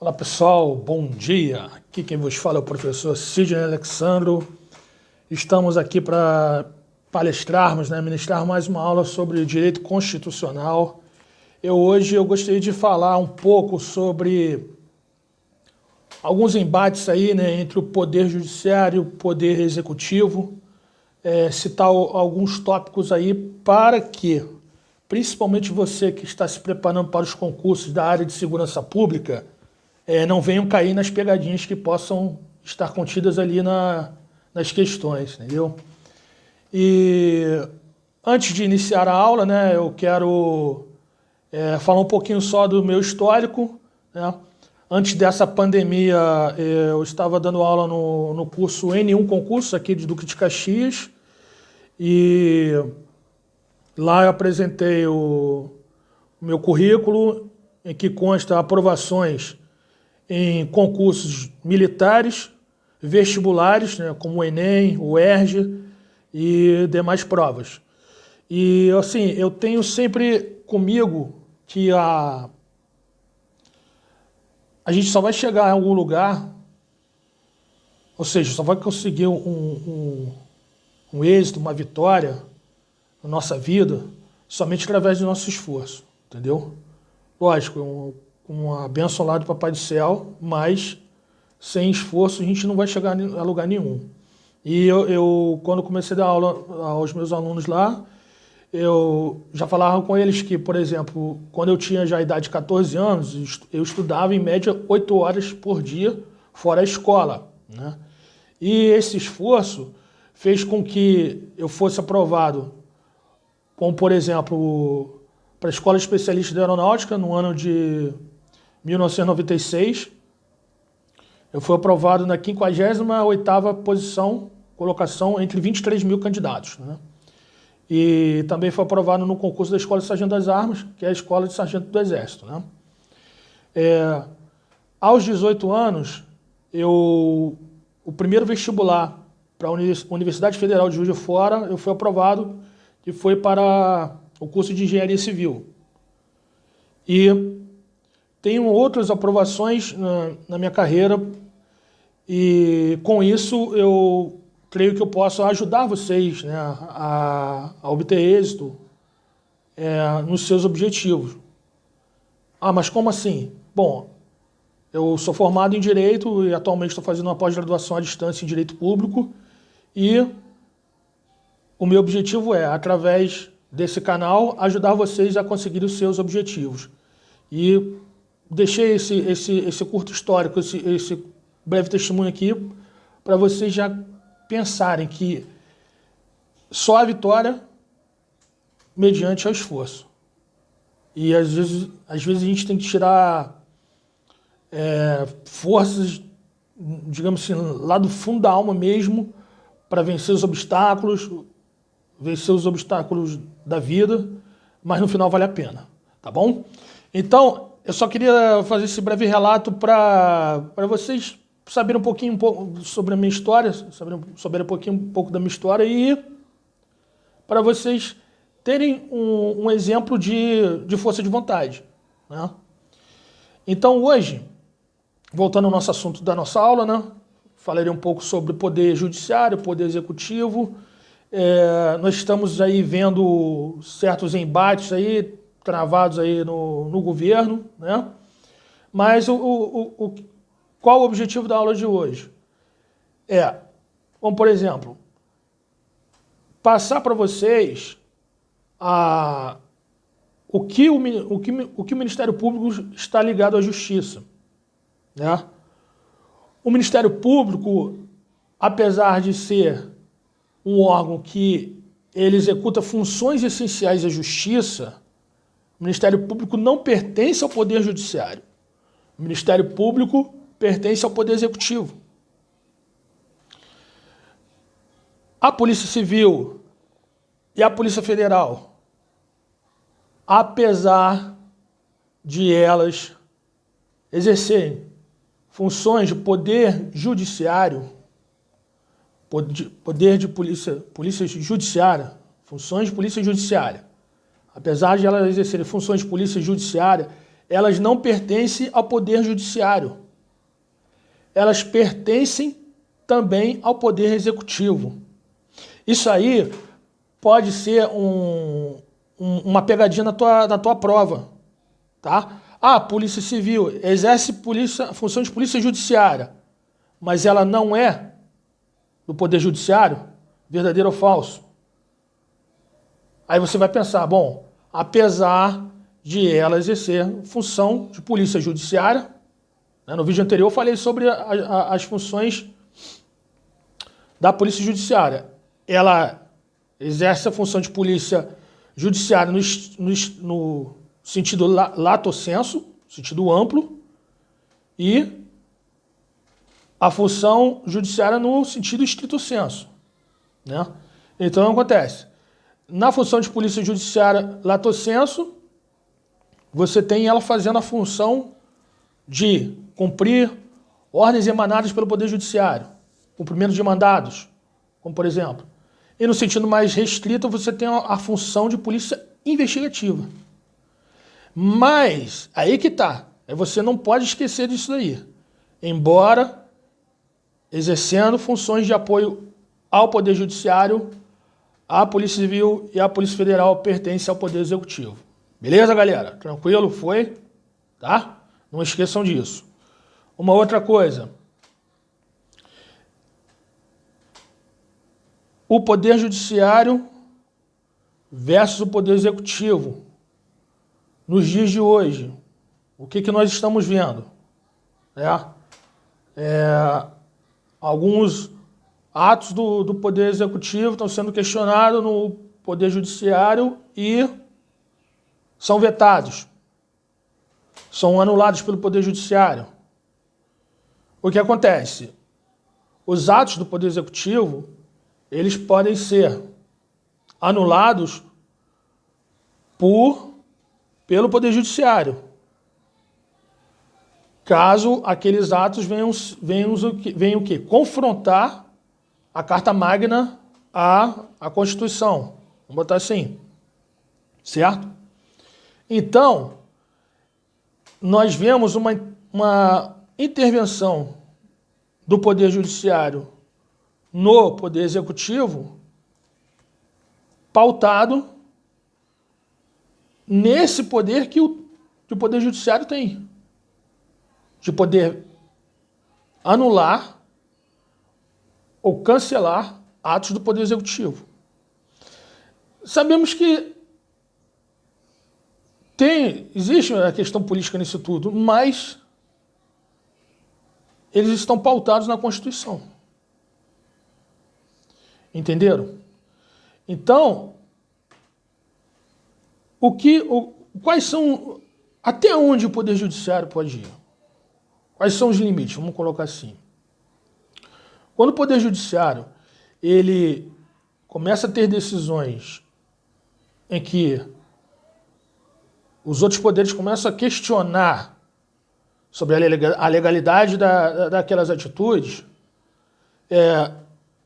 Olá pessoal, bom dia. Aqui quem vos fala é o professor Sidney Alexandro. Estamos aqui para palestrarmos, ministrar mais uma aula sobre direito constitucional. Hoje eu gostaria de falar um pouco sobre alguns embates aí, entre o poder judiciário e o poder executivo, citar alguns tópicos aí para que, principalmente você que está se preparando para os concursos da área de segurança pública, não venham cair nas pegadinhas que possam estar contidas ali nas questões, entendeu? E antes de iniciar a aula, eu quero falar um pouquinho só do meu histórico, Antes dessa pandemia, eu estava dando aula no curso N1 Concurso, aqui de Duque de Caxias, e lá eu apresentei o meu currículo, em que consta aprovações em concursos militares, vestibulares, como o Enem, o ERJ e demais provas. E, assim, eu tenho sempre comigo que a gente só vai chegar em algum lugar, ou seja, só vai conseguir um êxito, uma vitória na nossa vida, somente através do nosso esforço, entendeu? Lógico, uma bênção lá do Papai do Céu, mas sem esforço a gente não vai chegar a lugar nenhum. E eu quando comecei a dar aula aos meus alunos lá, eu já falava com eles que, por exemplo, quando eu tinha já a idade de 14 anos, eu estudava em média 8 horas por dia, fora a escola, E esse esforço fez com que eu fosse aprovado, como, por exemplo, para a Escola Especialista de Aeronáutica, no ano de 1996. Eu fui aprovado na 58ª colocação entre 23 mil candidatos. E também foi aprovado no concurso da Escola de Sargento das Armas, que é a Escola de Sargento do Exército. Aos 18 anos, o primeiro vestibular para a Universidade Federal de Juiz de Fora, eu fui aprovado, que foi para o curso de Engenharia Civil. E tenho outras aprovações na minha carreira, e com isso eu creio que eu posso ajudar vocês a obter êxito nos seus objetivos. Ah, mas como assim? Bom, eu sou formado em Direito e atualmente estou fazendo uma pós-graduação à distância em Direito Público, e o meu objetivo é, através desse canal, ajudar vocês a conseguir os seus objetivos. E deixei esse curto histórico, esse breve testemunho aqui, para vocês já pensarem que só a vitória mediante ao esforço. E às vezes a gente tem que tirar forças, digamos assim, lá do fundo da alma mesmo, para vencer os obstáculos da vida, mas no final vale a pena, tá bom? Então, eu só queria fazer esse breve relato para vocês saberem um pouco sobre a minha história, saberem um pouco da minha história, e para vocês terem um exemplo de força de vontade. Então, hoje, voltando ao nosso assunto da nossa aula, falarei um pouco sobre o poder judiciário, o poder executivo. Nós estamos aí vendo certos embates aí, travados aí no governo, Mas qual o objetivo da aula de hoje? Como por exemplo, passar para vocês o que o Ministério Público está ligado à Justiça. O Ministério Público, apesar de ser um órgão que ele executa funções essenciais à Justiça, o Ministério Público não pertence ao Poder Judiciário. O Ministério Público pertence ao Poder Executivo. A Polícia Civil e a Polícia Federal, apesar de elas exercerem funções de poder judiciário, poder de polícia judiciária, funções de polícia judiciária, apesar de elas exercerem funções de polícia judiciária, elas não pertencem ao Poder Judiciário. Elas pertencem também ao Poder Executivo. Isso aí pode ser uma pegadinha na tua prova, tá? Ah, Polícia Civil exerce função de polícia judiciária, mas ela não é do Poder Judiciário, verdadeiro ou falso? Aí você vai pensar, bom, apesar de ela exercer função de polícia judiciária, né, no vídeo anterior eu falei sobre as funções da polícia judiciária. Ela exerce a função de polícia judiciária no sentido lato sensu, sentido amplo, e a função judiciária no sentido estrito sensu, né? Então, acontece. Na função de polícia judiciária lato sensu, você tem ela fazendo a função de cumprir ordens emanadas pelo Poder Judiciário, cumprimento de mandados, como por exemplo. E no sentido mais restrito, você tem a função de polícia investigativa. Mas, aí que tá, você não pode esquecer disso daí. Embora exercendo funções de apoio ao Poder Judiciário, a Polícia Civil e a Polícia Federal pertencem ao Poder Executivo. Beleza, galera? Tranquilo? Foi? Tá? Não esqueçam disso. Uma outra coisa. O Poder Judiciário versus o Poder Executivo. Nos dias de hoje, o que nós estamos vendo? Alguns atos do Poder Executivo estão sendo questionados no Poder Judiciário e são vetados, são anulados pelo Poder Judiciário. O que acontece? Os atos do Poder Executivo, eles podem ser anulados pelo Poder Judiciário, caso aqueles atos venham o quê? Confrontar a Carta Magna à Constituição. Vamos botar assim. Certo? Então, nós vemos uma intervenção do Poder Judiciário no Poder Executivo pautado nesse poder que o Poder Judiciário tem, de poder anular ou cancelar atos do Poder Executivo. Sabemos que existe a questão política nisso tudo, mas eles estão pautados na Constituição. Entenderam? Então, quais são, até onde o Poder Judiciário pode ir? Quais são os limites? Vamos colocar assim. Quando o Poder Judiciário ele começa a ter decisões em que os outros poderes começam a questionar sobre a legalidade daquelas atitudes,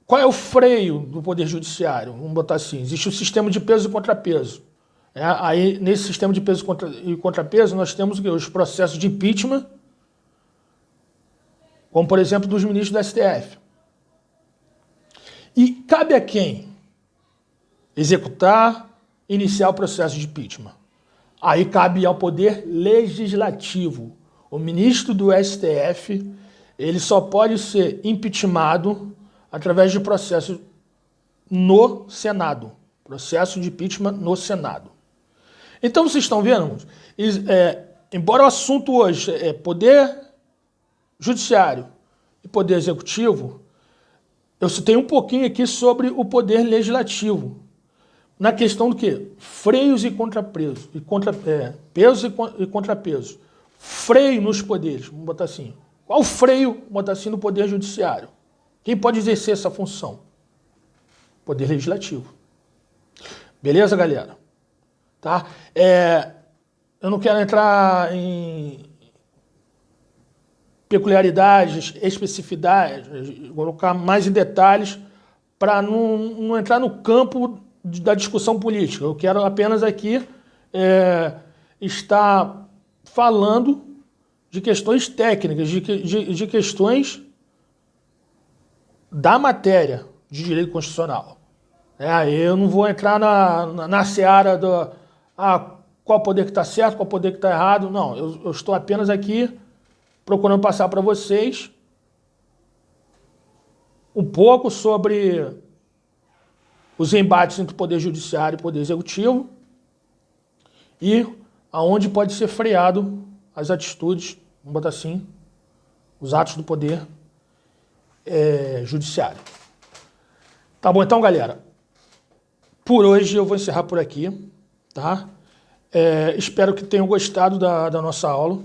qual é o freio do Poder Judiciário? Vamos botar assim, existe o sistema de peso e contrapeso. Aí, nesse sistema de peso e contrapeso, nós temos os processos de impeachment, como, por exemplo, dos ministros do STF. E cabe a quem executar, iniciar o processo de impeachment? Aí cabe ao Poder Legislativo. O ministro do STF, ele só pode ser impeachmentado através de processo no Senado. Processo de impeachment no Senado. Então, vocês estão vendo? Embora o assunto hoje é Poder Judiciário e Poder Executivo, eu citei um pouquinho aqui sobre o Poder Legislativo. Na questão do quê? Freios e contrapesos. Peso e contrapeso. Freio nos poderes, vamos botar assim. Qual o freio, vamos botar assim, no Poder Judiciário? Quem pode exercer essa função? Poder Legislativo. Beleza, galera? Tá? Eu não quero entrar em peculiaridades, especificidades, colocar mais em detalhes para não entrar no campo da discussão política. Eu quero apenas aqui estar falando de questões técnicas, de questões da matéria de direito constitucional. Eu não vou entrar na seara do qual poder que está certo, qual poder que está errado. Não, eu estou apenas aqui procurando passar para vocês um pouco sobre os embates entre o poder judiciário e o poder executivo e aonde pode ser freado as atitudes, vamos botar assim, os atos do poder judiciário. Tá bom, então, galera, por hoje eu vou encerrar por aqui, tá? Espero que tenham gostado da nossa aula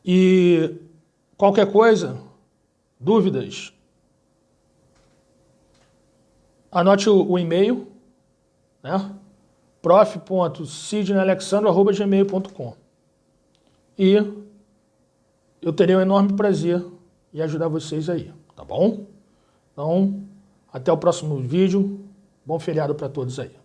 e qualquer coisa, dúvidas, anote o e-mail, né? prof.sidneyalexandro@gmail.com e eu terei um enorme prazer em ajudar vocês aí, tá bom? Então, até o próximo vídeo. Bom feriado para todos aí.